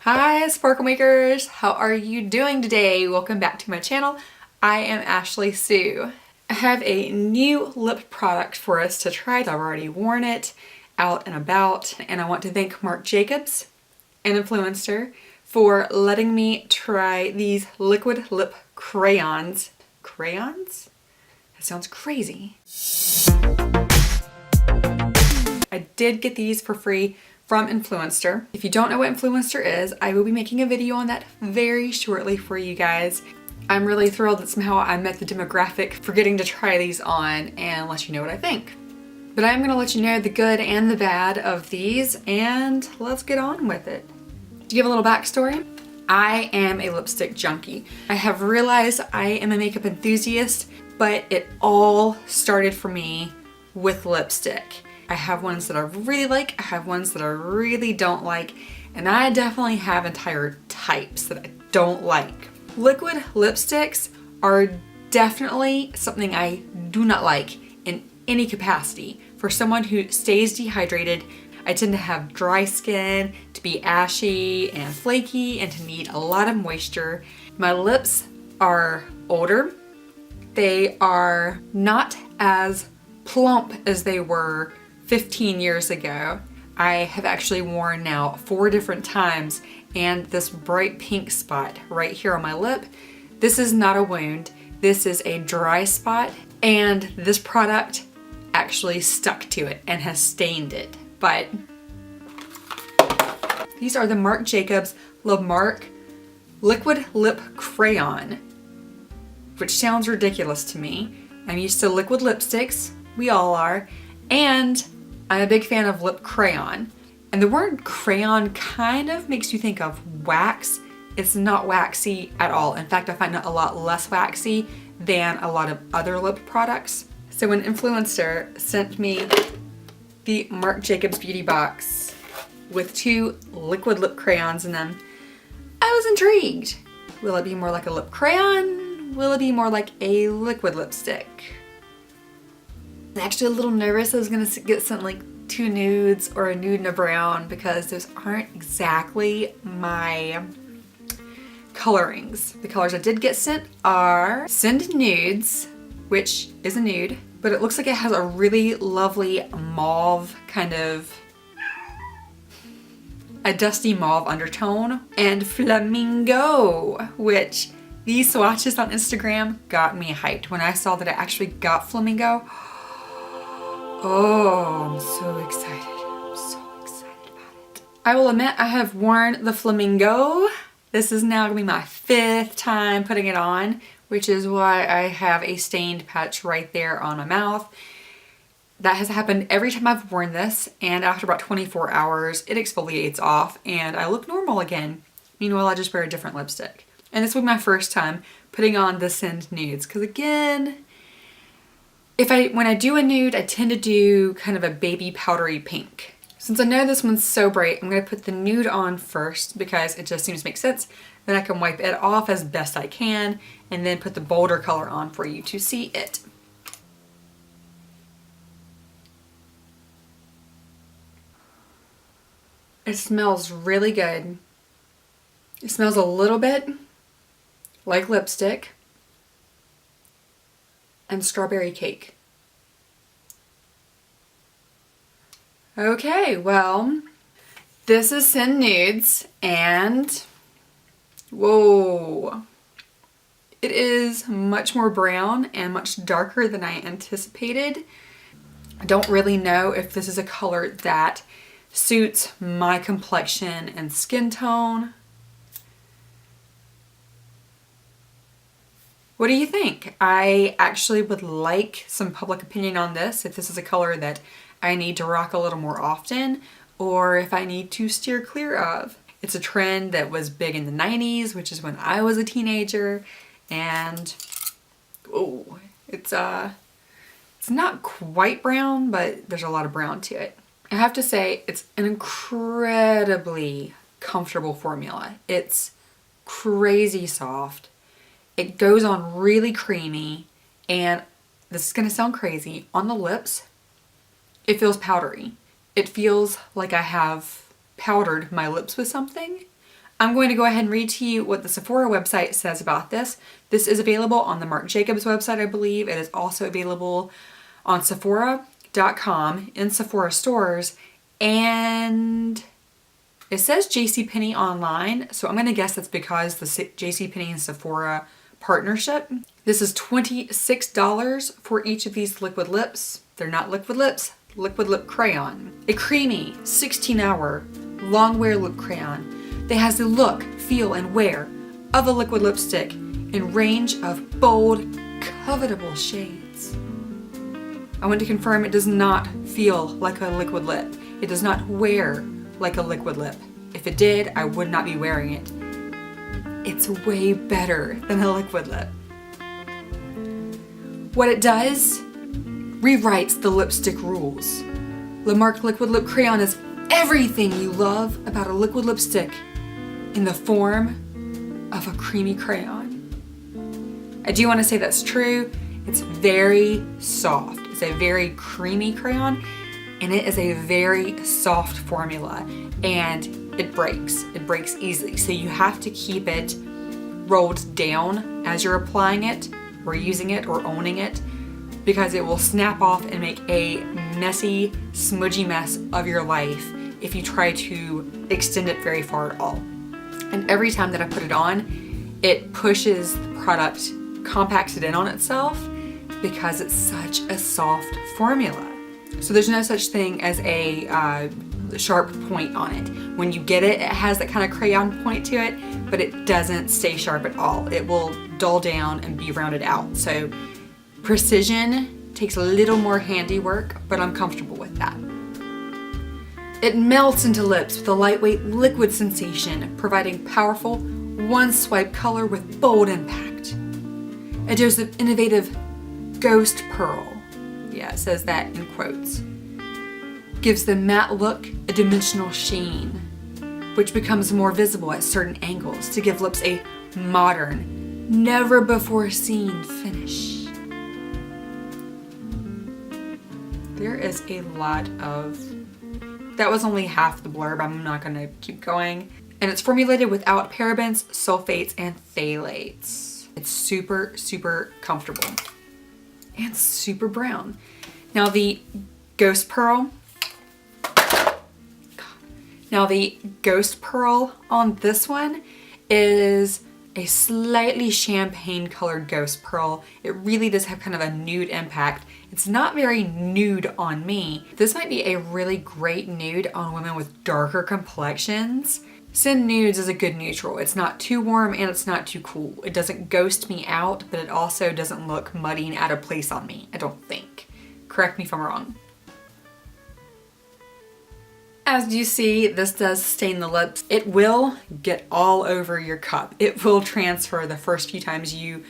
Hi sparkle makers, how are you doing today? Welcome back to my channel. I am Ashley Sue. I have a new lip product for us to try. I've already worn it out and about, and I want to thank Marc Jacobs and Influenster for letting me try these liquid lip crayons. Crayons? That sounds crazy. I did get these for free from Influenster. If you don't know what Influenster is, I will be making a video on that very shortly for you guys. I'm really thrilled that somehow I met the demographic for getting to try these on and let you know what I think. But I'm gonna let you know the good and the bad of these, and let's get on with it. To give a little backstory, I am a lipstick junkie. I have realized I am a makeup enthusiast, but it all started for me with lipstick. I have ones that I really like, I have ones that I really don't like, and I definitely have entire types that I don't like. Liquid lipsticks are definitely something I do not like in any capacity. For someone who stays dehydrated, I tend to have dry skin, to be ashy and flaky, and to need a lot of moisture. My lips are older. They are not as plump as they were 15 years ago. I have actually worn now 4 different times, and this bright pink spot right here on my lip, this is not a wound, this is a dry spot, and this product actually stuck to it and has stained it. But these are the Marc Jacobs Marc Liquid Lip Crayon, which sounds ridiculous to me. I'm used to liquid lipsticks, we all are, and I'm a big fan of lip crayon. And the word crayon kind of makes you think of wax. It's not waxy at all. In fact, I find it a lot less waxy than a lot of other lip products. So when Influencer sent me the Marc Jacobs Beauty Box with 2 liquid lip crayons in them, I was intrigued. Will it be more like a lip crayon? Will it be more like a liquid lipstick? I'm actually a little nervous I was gonna get sent like 2 nudes or a nude and a brown, because those aren't exactly my colorings. The colors I did get sent are Send Nudes, which is a nude, but it looks like it has a really lovely mauve, kind of a dusty mauve undertone, and Flamingo, which these swatches on Instagram got me hyped. When I saw that I actually got Flamingo, oh, I'm so excited. I'm so excited about it. I will admit I have worn the Flamingo. This is now gonna be my 5th time putting it on, which is why I have a stained patch right there on my mouth. That has happened every time I've worn this, and after about 24 hours, it exfoliates off and I look normal again. Meanwhile, I just wear a different lipstick. And this will be my first time putting on the Send Nudes, because again, when I do a nude, I tend to do kind of a baby powdery pink. Since I know this one's so bright, I'm going to put the nude on first because it just seems to make sense. Then I can wipe it off as best I can and then put the bolder color on for you to see it. It smells really good. It smells a little bit like lipstick and strawberry cake. Okay, well, this is Send Nudes, and whoa, it is much more brown and much darker than I anticipated. I don't really know if this is a color that suits my complexion and skin tone. What do you think? I actually would like some public opinion on this, if this is a color that I need to rock a little more often, or if I need to steer clear of. It's a trend that was big in the 90s, which is when I was a teenager, and oh, it's not quite brown, but there's a lot of brown to it. I have to say, it's an incredibly comfortable formula. It's crazy soft. It goes on really creamy, and this is gonna sound crazy, on the lips, it feels powdery. It feels like I have powdered my lips with something. I'm going to go ahead and read to you what the Sephora website says about this. This is available on the Marc Jacobs website, I believe. It is also available on Sephora.com, in Sephora stores, and it says JCPenney online, so I'm going to guess that's because the JCPenney and Sephora partnership. This is $26 for each of these liquid lips. They're not liquid lips, liquid lip crayon. A creamy 16-hour long wear lip crayon that has the look, feel, and wear of a liquid lipstick in range of bold, covetable shades. I want to confirm it does not feel like a liquid lip. It does not wear like a liquid lip. If it did, I would not be wearing it. It's way better than a liquid lip. What it does, rewrites the lipstick rules. Le Marc Liquid Lip Crayon is everything you love about a liquid lipstick in the form of a creamy crayon. I do want to say that's true. It's very soft. It's a very creamy crayon, and it is a very soft formula, and it breaks. It breaks easily. So you have to keep it rolled down as you're applying it or using it or owning it, because it will snap off and make a messy, smudgy mess of your life if you try to extend it very far at all. And every time that I put it on, it pushes the product, compacts it in on itself, because it's such a soft formula. So there's no such thing as a sharp point on it. When you get it, it has that kind of crayon point to it, but it doesn't stay sharp at all. It will dull down and be rounded out. So precision takes a little more handiwork, but I'm comfortable with that. It melts into lips with a lightweight liquid sensation, providing powerful one-swipe color with bold impact. A dose of innovative Ghost Pearl, yeah, it says that in quotes, gives the matte look a dimensional sheen, which becomes more visible at certain angles to give lips a modern, never-before-seen finish. There is a lot of... That was only half the blurb. I'm not going to keep going. And it's formulated without parabens, sulfates, and phthalates. It's super, super comfortable. And super brown. Now the Ghost Pearl. Now the Ghost Pearl on this one is a slightly champagne colored Ghost Pearl. It really does have kind of a nude impact. It's not very nude on me. This might be a really great nude on women with darker complexions. Sin Nudes is a good neutral. It's not too warm and it's not too cool. It doesn't ghost me out, but it also doesn't look muddy and out of place on me, I don't think. Correct me if I'm wrong. As you see, this does stain the lips. It will get all over your cup. It will transfer the first few times you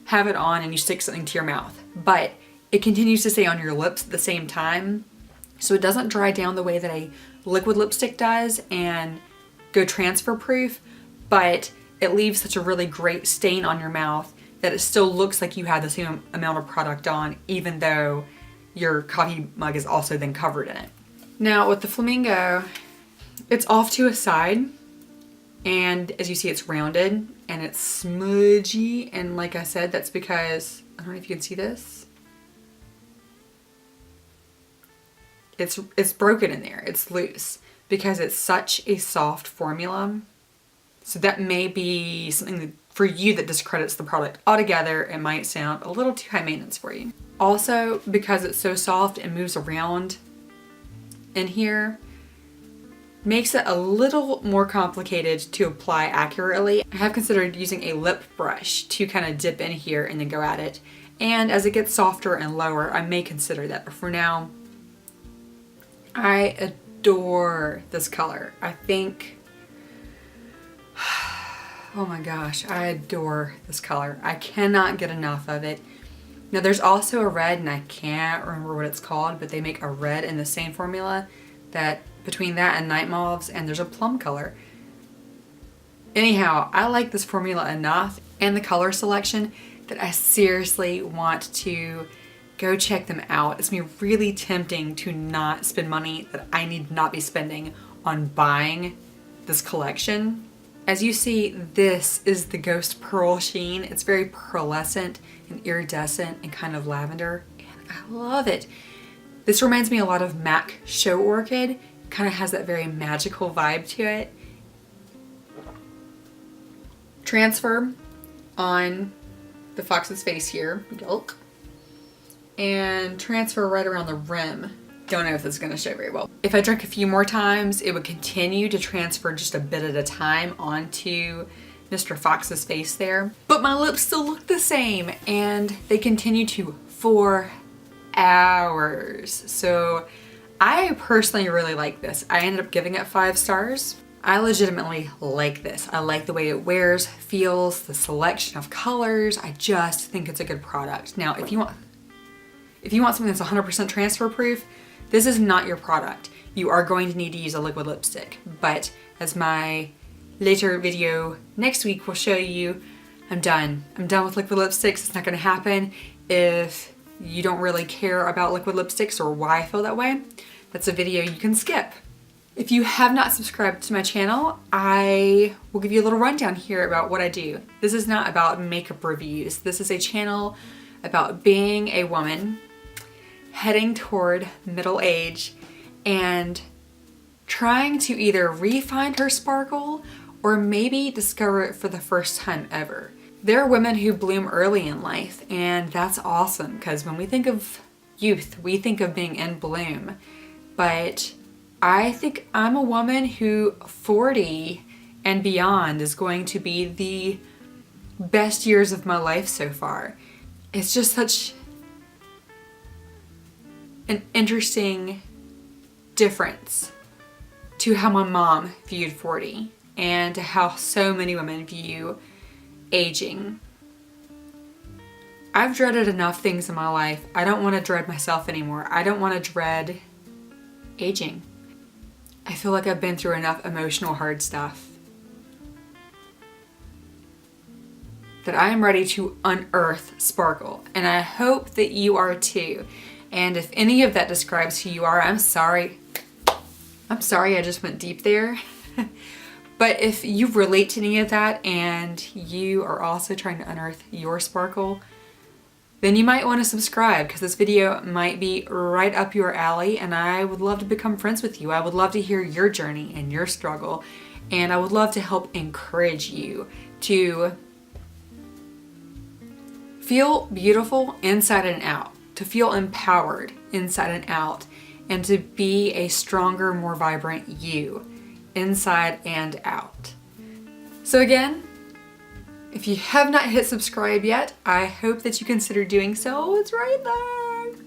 have it on and you stick something to your mouth. But it continues to stay on your lips at the same time, so it doesn't dry down the way that a liquid lipstick does and go transfer proof, but it leaves such a really great stain on your mouth that it still looks like you had the same amount of product on, even though your coffee mug is also then covered in it. Now with the Flamingo, it's off to a side, and as you see, it's rounded and it's smudgy, and like I said, that's because, I don't know if you can see this, it's broken in there, it's loose, because it's such a soft formula. So that may be something that, for you, that discredits the product altogether. It might sound a little too high maintenance for you. Also, because it's so soft and moves around in here, makes it a little more complicated to apply accurately. I have considered using a lip brush to kind of dip in here and then go at it. And as it gets softer and lower, I may consider that. But for now, I adore this color. I think, oh my gosh, I adore this color. I cannot get enough of it. Now there's also a red, and I can't remember what it's called, but they make a red in the same formula, that between that and Night Mauves, and there's a plum color. Anyhow, I like this formula enough and the color selection that I seriously want to go check them out. It's gonna be really tempting to not spend money that I need not be spending on buying this collection. As you see, this is the Ghost Pearl sheen. It's very pearlescent and iridescent and kind of lavender, and I love it. This reminds me a lot of MAC Show Orchid. Kind of has that very magical vibe to it. Transfer on the fox's face here, yolk, and transfer right around the rim. Don't know if this is going to show very well. If I drank a few more times, it would continue to transfer just a bit at a time onto Mr. Fox's face there. But my lips still look the same, and they continue to for hours. So I personally really like this. I ended up giving it 5 stars. I legitimately like this. I like the way it wears, feels, the selection of colors. I just think it's a good product. Now, if you want something that's 100% transfer proof, this is not your product. You are going to need to use a liquid lipstick. But as my later video next week will show you, I'm done. I'm done with liquid lipsticks. It's not gonna happen. If you don't really care about liquid lipsticks or why I feel that way, that's a video you can skip. If you have not subscribed to my channel, I will give you a little rundown here about what I do. This is not about makeup reviews. This is a channel about being a woman heading toward middle age and trying to either re-find her sparkle or maybe discover it for the first time ever. There are women who bloom early in life, and that's awesome because when we think of youth, we think of being in bloom. But I think I'm a woman who 40 and beyond is going to be the best years of my life so far. It's just such an interesting difference to how my mom viewed 40 and to how so many women view aging. I've dreaded enough things in my life. I don't want to dread myself anymore. I don't want to dread aging. I feel like I've been through enough emotional hard stuff that I am ready to unearth sparkle, and I hope that you are too. And if any of that describes who you are, I'm sorry. I'm sorry I just went deep there. But if you relate to any of that and you are also trying to unearth your sparkle, then you might want to subscribe because this video might be right up your alley, and I would love to become friends with you. I would love to hear your journey and your struggle, and I would love to help encourage you to feel beautiful inside and out, to feel empowered inside and out, and to be a stronger, more vibrant you inside and out. So again, if you have not hit subscribe yet, I hope that you consider doing so. It's right there.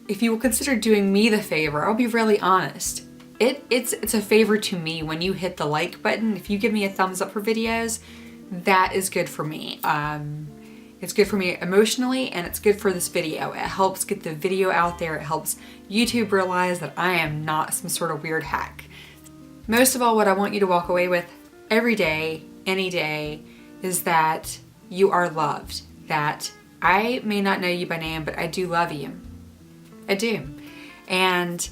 If you will consider doing me the favor, I'll be really honest. It's a favor to me when you hit the like button. If you give me a thumbs up for videos, that is good for me. It's good for me emotionally, and it's good for this video. It helps get the video out there. It helps YouTube realize that I am not some sort of weird hack. Most of all, what I want you to walk away with every day, any day, is that you are loved. That I may not know you by name, but I do love you. I do. And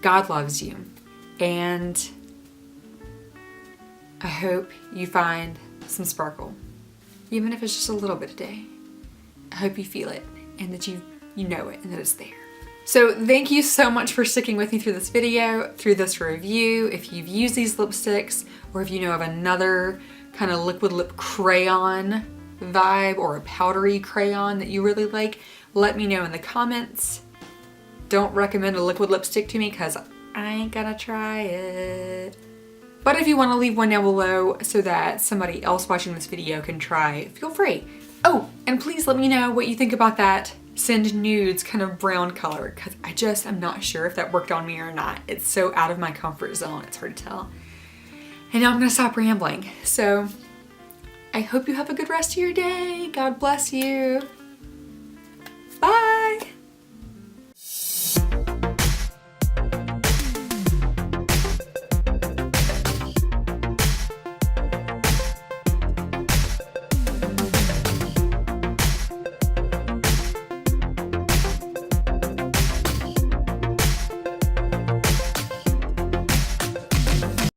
God loves you. And I hope you find some sparkle. Even if it's just a little bit a day. I hope you feel it and that you know it and that it's there. So thank you so much for sticking with me through this video, through this review. If you've used these lipsticks, or if you know of another kind of liquid lip crayon vibe or a powdery crayon that you really like, let me know in the comments. Don't recommend a liquid lipstick to me because I ain't gonna try it. But if you want to leave one down below so that somebody else watching this video can try, feel free. Oh, and please let me know what you think about that Send Nudes kind of brown color, because I just am not sure if that worked on me or not. It's so out of my comfort zone, it's hard to tell. And now I'm gonna stop rambling. So I hope you have a good rest of your day. God bless you. Bye.